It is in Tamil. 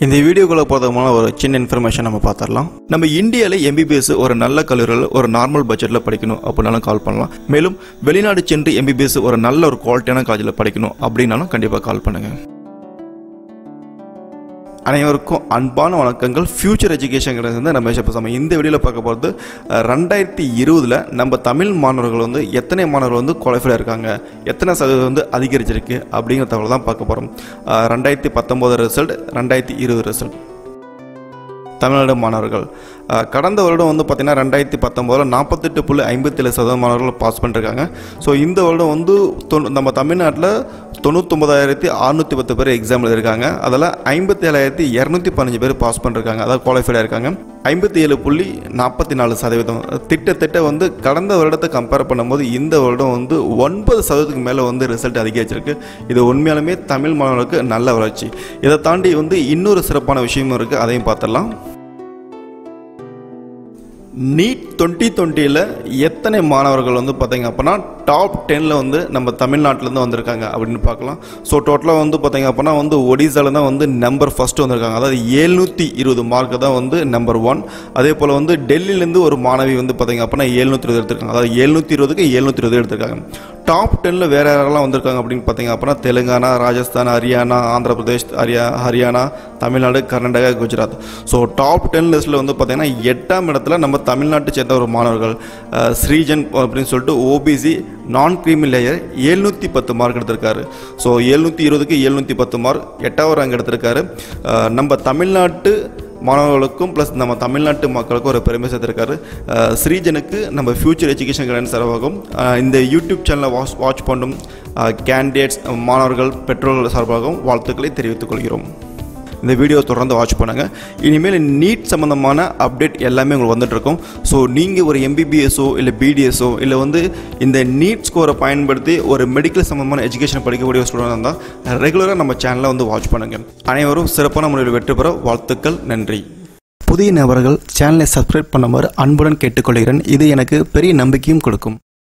இந்த வீடியோக்குள்ள போறதுமான ஒரு சின்ன இன்ஃபர்மேஷன் நம்ம பார்த்துடலாம். நம்ம இந்தியாவில் MBBS ஒரு நல்ல கல்லூரியில் ஒரு நார்மல் பட்ஜெட்டில் படிக்கணும் அப்படின்னாலும் கால் பண்ணலாம். மேலும் வெளிநாடு சென்று MBBS ஒரு நல்ல ஒரு குவாலிட்டியான காலேஜில் படிக்கணும் அப்படின்னாலும் கண்டிப்பாக கால் பண்ணுங்க. அனைவருக்கும் அன்பான வணக்கங்கள். ஃபியூச்சர் எஜுகேஷன் நம்ம இந்த வீடியோவில் பார்க்க போகிறது 2020 நம்ம தமிழ் மாணவர்கள் எத்தனை மாணவர்கள் குவாலிஃபைடாக இருக்காங்க, எத்தனை சதவீதம் அதிகரிச்சிருக்கு அப்படிங்கிற தகவல் தான் பார்க்க போகிறோம். 2019 ரிசல்ட், 2020 ரிசல்ட். தமிழ்நாடு மாணவர்கள் கடந்த வருடம் பார்த்தீங்கன்னா 2019 48.57% மாணவர்கள் பாஸ் பண்ணிருக்காங்க. ஸோ இந்த வருடம் நம்ம தமிழ்நாட்டில் 99,610 பேர் எக்ஸாம் எழுதியிருக்காங்க. அதில் 57,215 பேர் பாஸ் பண்ணிருக்காங்க, அதாவது குவாலிஃபைடாக இருக்காங்க. 57.44%. திட்டத்தட்ட கடந்த வருடத்தை கம்பேர் பண்ணும்போது இந்த வருடம் 9% மேலே ரிசல்ட் அதிகரிச்சிருக்கு. இது உண்மையாலுமே தமிழ் மாணவர்களுக்கு நல்ல வளர்ச்சி. இதை தாண்டி இன்னொரு சிறப்பான விஷயமும் இருக்குது, அதையும் பார்த்துடலாம். நீட் 2020 எத்தனை மாணவர்கள் பார்த்தீங்க அப்படின்னா டாப் 10ல் நம்ம தமிழ்நாட்டிலேருந்து வந்திருக்காங்க அப்படின்னு பார்க்கலாம். ஸோ டோட்டலாக பார்த்தீங்க அப்படின்னா ஒடிசாவில் தான் நம்பர் ஃபர்ஸ்ட் வந்திருக்காங்க. அதாவது 720 மார்க் தான் நம்பர் 1. அதே போல் டெல்லியிலேருந்து ஒரு மாணவி பார்த்தீங்க அப்படின்னா 720 எடுத்திருக்காங்க. அதாவது 720க்கு 720 எடுத்திருக்காங்க. டாப் 10ல் வேறு யாரெல்லாம் வந்திருக்காங்க அப்படின்னு பார்த்தீங்க அப்படின்னா தெலுங்கானா, ராஜஸ்தான், ஹரியானா, ஆந்திர பிரதேஷ், ஹரியானா, தமிழ்நாடு, கர்நாடகா, குஜராத். ஸோ டாப் 10 லிஸ்ட்டில் பார்த்தீங்கன்னா 8ஆம் இடத்துல நம்ம தமிழ்நாட்டை சேர்ந்த ஒரு மாணவர்கள் ஸ்ரீஜன் அப்படின்னு சொல்லிட்டு OBC நான் கிரீமி லேயர் 710 மார்க் எடுத்திருக்காரு. ஸோ 720க்கு 710 மார்க் 8வது ரேங்க் எடுத்திருக்காரு. நம்ம தமிழ்நாட்டு மாணவர்களுக்கும் ப்ளஸ் நம்ம தமிழ்நாட்டு மக்களுக்கும் ஒரு பெருமை சேர்த்திருக்காரு. ஸ்ரீஜனுக்கு நம்ம ஃபியூச்சர் எஜுகேஷன் கைடன்ஸ் சார்பாகவும் இந்த யூடியூப் சேனலை வாட்ச் பண்ணும் கேண்டிடேட்ஸ், மாணவர்கள், பெற்றோர்கள் சார்பாகவும் வாழ்த்துக்களை தெரிவித்துக் கொள்கிறோம். இந்த வீடியோ தொடர்ந்து வாட்ச் பண்ணுங்கள். இனிமேல் நீட் சம்மந்தமான அப்டேட் எல்லாமே உங்களுக்கு வந்துட்டுருக்கும். ஸோ நீங்கள் ஒரு MBBSஓ இல்லை BDSஓ இல்லை இந்த நீட் ஸ்கோரை பயன்படுத்தி ஒரு மெடிக்கல் சம்மந்தமான எஜுகேஷன் படிக்கக்கூடிய ஸ்டூடெண்ட் இருந்தால் ரெகுலராக நம்ம சேனலை வாட்ச் பண்ணுங்கள். அனைவரும் சிறப்பான முறையில் வெற்றி பெற வாழ்த்துக்கள். நன்றி. புதிய நபர்கள் சேனலை சப்ஸ்கிரைப் பண்ணுமாறு அன்புடன் கேட்டுக்கொள்கிறேன். இது எனக்கு பெரிய நம்பிக்கையும் கொடுக்கும்.